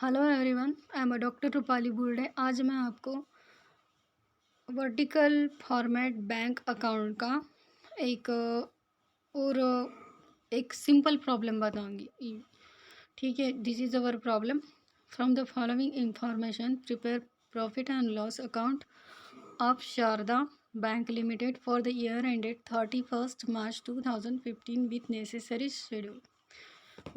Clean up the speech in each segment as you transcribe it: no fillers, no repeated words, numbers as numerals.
Hello everyone, I am doctor Rupali Burde. आज मैं आपको वर्टिकल फॉर्मेट बैंक अकाउंट का एक और एक सिंपल प्रॉब्लम बताऊंगी। ठीक है, this is our problem. From the following information prepare profit and loss account of Sharda bank limited for the year ended 31 March 2015 with necessary schedule.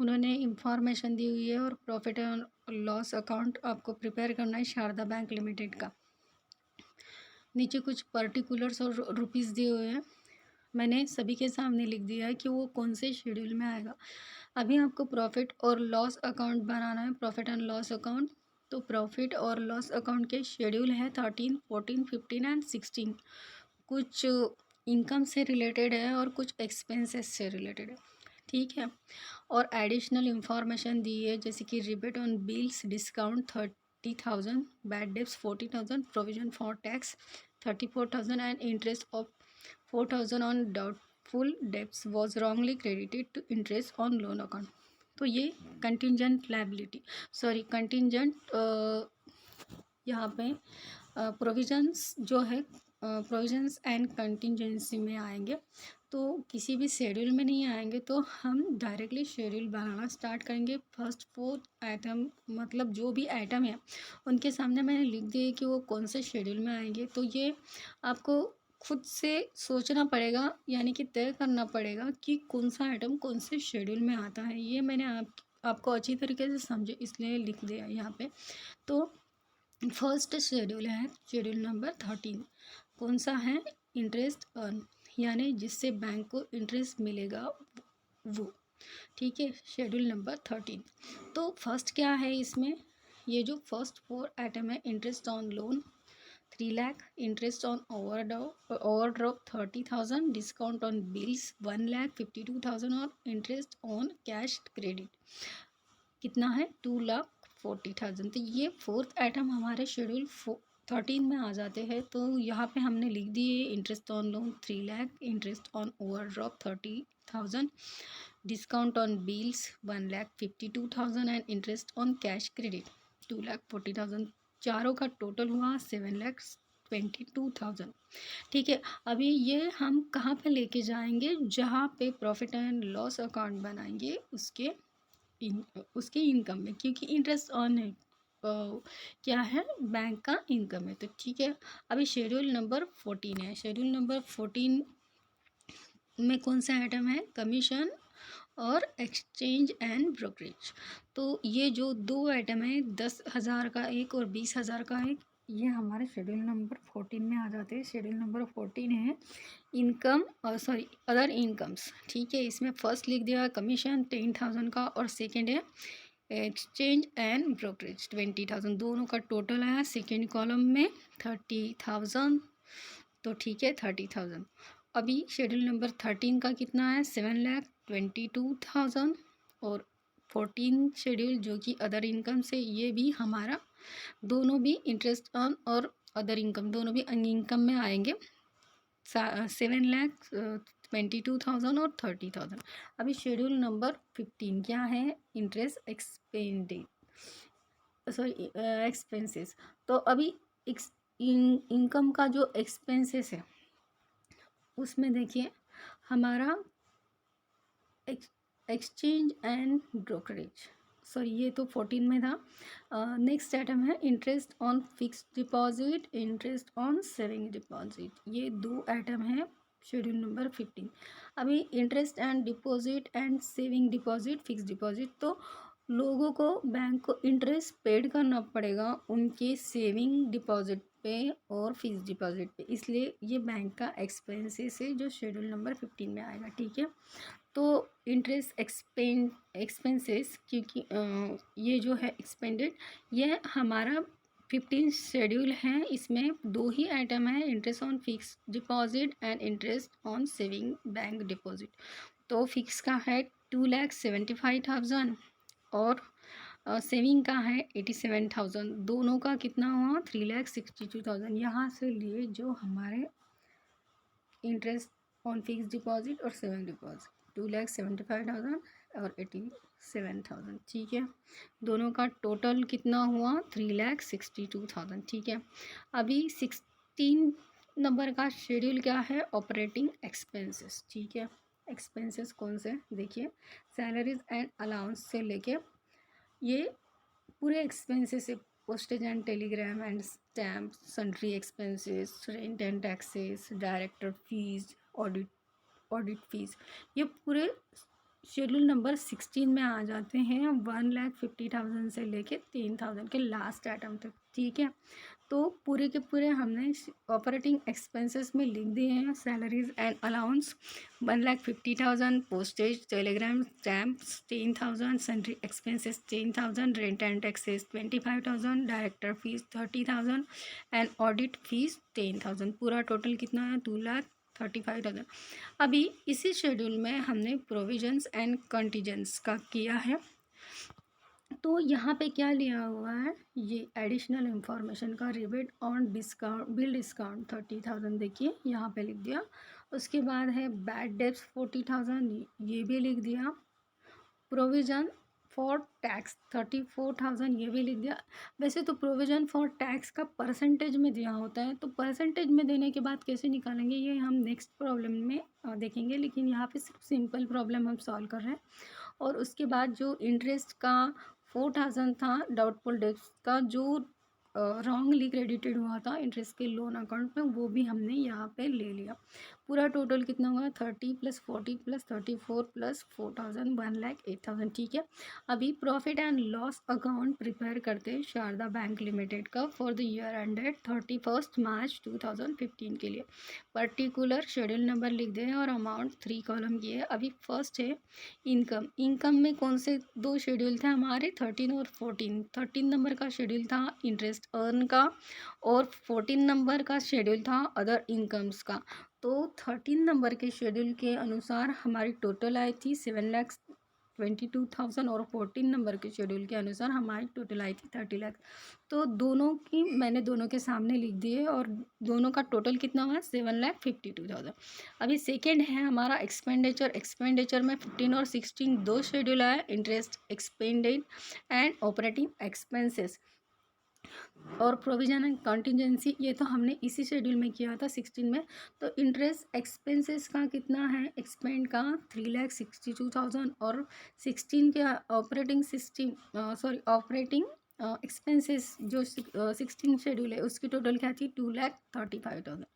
उन्होंने इंफॉर्मेशन दी हुई है और प्रॉफिट एंड लॉस अकाउंट आपको prepare करना है शारदा बैंक लिमिटेड का। नीचे कुछ पर्टिकुलर्स और रुपीस दिए हुए हैं। मैंने सभी के सामने लिख दिया है कि वो कौन से शेड्यूल में आएगा। अभी आपको प्रॉफिट और लॉस अकाउंट बनाना है, प्रॉफिट एंड लॉस अकाउंट। तो प्रॉफिट और लॉस अकाउंट के शेड्यूल है 13, 14, 15 एंड 16। कुछ इनकम से रिलेटेड है और कुछ एक्सपेंसेस से रिलेटेड है। ठीक है, और एडिशनल इंफॉर्मेशन दी है जैसे कि rebate on bills discount 30,000, bad debts 40,000, provision for tax 34,000 and interest of 4,000 on doubtful debts was wrongly credited to interest on loan account. तो ये कंटिंजेंट लायबिलिटी, सॉरी कंटिंजेंट यहाँ पे प्रोविजंस जो है प्रोविजंस एंड कंटिंजेंसी में आएंगे। तो किसी भी शेड्यूल में नहीं आएंगे तो हम डायरेक्टली शेड्यूल बनाना स्टार्ट करेंगे। फर्स्ट 4 आइटम, मतलब जो भी आइटम है उनके सामने मैंने लिख दिए कि वो कौन से शेड्यूल में आएंगे। तो ये आपको खुद से सोचना पड़ेगा, यानी कि तय करना पड़ेगा कि कौन सा आइटम कौन से शेड्यूल में आता है। ये मैंने आपको अच्छी तरीके से समझे इसलिए लिख दिया यहाँ पे। तो फर्स्ट शेड्यूल है शेड्यूल नंबर 13। कौन सा है? इंटरेस्ट अर्न, यानी जिससे बैंक को इंटरेस्ट मिलेगा वो। ठीक है, शेड्यूल नंबर 13। तो फर्स्ट क्या है इसमें? ये जो फर्स्ट 4 आइटम है, interest on loan 3 lakh, interest on overdraft 30,000, discount on bills 1,52,000 और इंटरेस्ट ऑन कैश क्रेडिट कितना है? 2,40,000। तो ये 4th आइटम हमारे शेड्यूल 13 में आ जाते हैं। तो यहाँ पे हमने लिख दिए interest on loan 3 lakh, interest on overdraft 30,000, discount on bills 1,52,000 and interest on cash credit 2,40,000। चारों का टोटल हुआ 7,22,000। ठीक है, अभी ये हम कहाँ पे लेके जाएंगे? जहाँ पे प्रॉफिट एंड लॉस अकाउंट बनाएंगे उसके इनकम में, क्योंकि इंटरेस्ट ऑन है क्या है? बैंक का इनकम है। तो ठीक है, अभी शेड्यूल नंबर 14 है। शेड्यूल नंबर 14 में कौन सा आइटम है? कमीशन और एक्सचेंज एंड ब्रोकरेज। तो ये जो 2 आइटम है, 10,000 का एक और 20,000 का एक, ये हमारे शेड्यूल नंबर 14 में आ जाते हैं। शेड्यूल नंबर 14 है इनकम और सॉरी अदर इनकम्स। ठीक है, इसमें फर्स्ट लिख दिया कमीशन 10,000 का और सेकंड है एक्सचेंज एंड ब्रोकरेज 20,000। दोनों का टोटल आया सेकंड कॉलम में 30,000। तो ठीक है, 30,000। अभी शेड्यूल नंबर 13 का कितना है? 7,22,000 और 14 शेड्यूल जो कि अदर इनकम से, ये भी हमारा दोनों भी इंटरेस्ट ऑन और अदर इनकम दोनों भी इनकम में आएंगे। 7,22,000 और 30,000। अभी शेड्यूल नंबर 15 क्या है? Interest expanded, sorry expenses. तो अभी इनकम का जो एक्सपेंसेस है उसमें देखिए हमारा एक्सचेंज एंड ब्रोकरेज, सॉरी ये तो 14 में था। नेक्स्ट आइटम है interest on fixed deposit, interest on saving deposit. ये 2 आइटम है शेड्यूल नंबर 15। अभी interest and deposit and saving deposit, fixed deposit, तो लोगों को बैंक को इंटरेस्ट पेड करना पड़ेगा उनके सेविंग डिपॉजिट पे और फिक्स्ड डिपॉजिट पे, इसलिए ये बैंक का एक्सपेंसेस है जो शेड्यूल नंबर 15 में आएगा। ठीक है, तो इंटरेस्ट एक्सपेंसेस, क्योंकि ये जो है एक्सपेंडेड, ये हमारा 15 शेड्यूल है। इसमें 2 ही आइटम है, interest on fix deposit and interest on saving bank deposit. तो फिक्स का है 2,75,000 और सेविंग का है 87,000। दोनों का कितना हुआ? 3,62,000। यहाँ से लिए जो हमारे इंटरेस्ट ऑन फिक्स डिपॉजिट और सेविंग डिपॉजिट 2,75,000 और 87,000, ठीक है। दोनों का टोटल कितना हुआ? 3,62,000, ठीक है। अभी 16 नंबर का शेड्यूल क्या है? ऑपरेटिंग एक्सपेंसेस, ठीक है। एक्सपेंसेस कौन से? देखिए, सैलरीज एंड अलाउंस से लेके ये पूरे एक्सपेंसेस है। Postage and Telegram and stamp, sundry expenses, rent and taxes, director fees, audit fees, ये पूरे शेड्यूल नंबर 16 में आ जाते हैं। 1,50,000 से लेके 3,000 के लास्ट आइटम तक, ठीक है। तो पूरे के पूरे हमने ऑपरेटिंग एक्सपेंसेस में लिख दिए हैं। Salaries and allowance 1,50,000, postage Telegram stamps 10,000, sundry expenses 10,000, rent and taxes 25,000, director fees 30,000 and audit fees 10,000। पूरा टोटल कितना है? 2,35,000। अभी इसी शेड्यूल में हमने प्रोविजंस एंड कंटीजेंस का किया है। तो यहाँ पे क्या लिया हुआ है? ये एडिशनल इंफॉर्मेशन का rebate on discount, bill discount 30,000, देखिए यहाँ पे लिख दिया। उसके बाद है बैड डेब्ट्स 40,000, ये भी लिख दिया। प्रोविज़न फॉर टैक्स 34,000, ये भी लिख दिया। वैसे तो प्रोविज़न फॉर टैक्स का परसेंटेज में दिया होता है, तो परसेंटेज में देने के बाद कैसे निकालेंगे ये हम नेक्स्ट प्रॉब्लम में देखेंगे, लेकिन यहाँ पे सिर्फ सिंपल प्रॉब्लम हम सॉल्व कर रहे हैं। और उसके बाद जो इंटरेस्ट का 4,000 था, डाउटफुल डेब्ट्स का जो रॉन्गली क्रेडिटेड हुआ था इंटरेस्ट के लोन अकाउंट में, वो भी हमने यहाँ पे ले लिया। पूरा टोटल कितना हुआ? 30 + 40 + 34 + 4,000, 1,08,000, ठीक है। अभी profit and loss account prepare करते हैं शारदा बैंक लिमिटेड का for the year ended 31 March 2015 के लिए। पर्टिकुलर शेड्यूल नंबर लिख दें और अमाउंट 3 कॉलम की है। अभी फर्स्ट है इनकम। इनकम में कौन से 2 शेड्यूल थे हमारे? 13 और 14। 13 नंबर का शेड्यूल था इंटरेस्ट अर्न का, और 14 नंबर का शेड्यूल था अदर इनकम्स का। तो 13 नंबर के शेड्यूल के अनुसार हमारी टोटल आई थी 7,22,000, और 14 नंबर के शेड्यूल के अनुसार हमारी टोटल आई थी 30 लाख। तो दोनों की मैंने दोनों के सामने लिख दिए, और दोनों का टोटल कितना हुआ? 7,52,000। अभी सेकेंड है हमारा एक्सपेंडिचर। एक्सपेंडिचर में 15 और 16 दो शेड्यूल आया, interest expanded and operating expenses. और प्रोविजन एंड कंटिजेंसी ये तो हमने इसी शेड्यूल में किया था 16 में। तो इंटरेस्ट एक्सपेंसेस का कितना है? एक्सपेंड का 3,62,000, और 16 के ऑपरेटिंग एक्सपेंसेस जो 16 शेड्यूल है उसकी टोटल क्या थी? 2,35,000।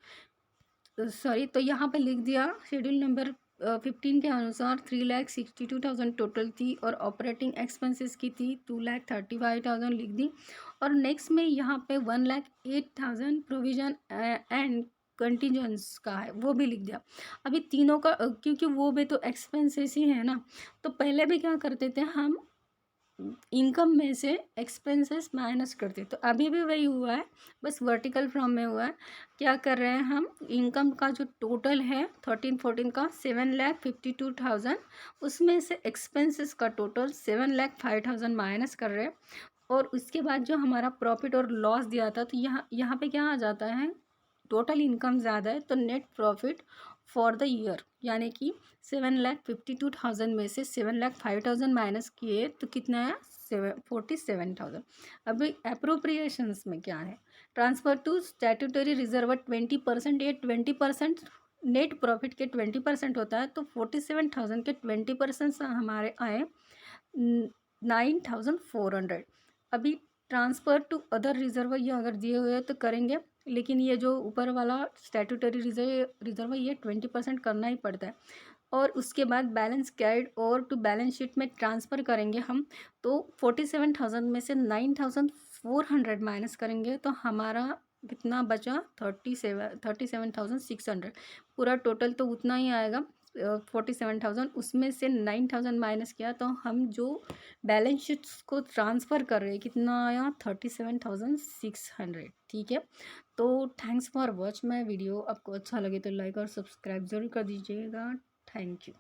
सॉरी, तो यहाँ पे लिख दिया शेड्यूल नंबर 15 के अनुसार 3,62,000 टोटल थी, और ऑपरेटिंग एक्सपेंसेस की थी 2,35,000 लिख दी। और नेक्स्ट में यहाँ पे 1,08,000 प्रोविजन एंड कंटीजेंस का है, वो भी लिख दिया। अभी तीनों का क्योंकि वो भी तो एक्सपेंसेस ही है ना, तो पहले भी क्या करते थे हम? इनकम में से एक्सपेंसेस माइनस करते, तो अभी भी वही हुआ है, बस वर्टिकल फॉर्म में हुआ है। क्या कर रहे हैं हम? इनकम का जो टोटल है 13-14 का 7,52,000, उसमें से एक्सपेंसेस का टोटल 7,05,000 माइनस कर रहे हैं। और उसके बाद जो हमारा प्रॉफिट और लॉस दिया था, तो यहाँ पे क्या आ जाता है? टोटल इनकम ज़्यादा है, तो net profit for the year, यानी कि 7,52,000 में से 7,05,000 माइनस किए तो कितना है? 47,000। अभी अप्रोप्रिएशंस में क्या है? ट्रांसफ़र टू स्टैट्यूटरी रिजर्व 20%, ये 20% नेट प्रॉफिट के 20% होता है, तो 47,000 के 20% हमारे आए 9,400। अभी ट्रांसफ़र टू अदर रिजर्व ये अगर दिए हुए हैं तो करेंगे, लेकिन ये जो ऊपर वाला स्टैट्यूटरी रिजर्व ये 20% करना ही पड़ता है। और उसके बाद बैलेंस कैरिड और टू बैलेंस शीट में ट्रांसफ़र करेंगे हम, तो 47,000 में से 9,400 माइनस करेंगे, तो हमारा कितना बचा? 37,600। पूरा टोटल तो उतना ही आएगा 47,000, उसमें से 9,000 माइनस किया, तो हम जो बैलेंस शीट्स को ट्रांसफ़र कर रहे हैं कितना आया? 37,600, ठीक है। तो thanks for watch my video. आपको अच्छा लगे तो लाइक और सब्सक्राइब ज़रूर कर दीजिएगा। Thank you.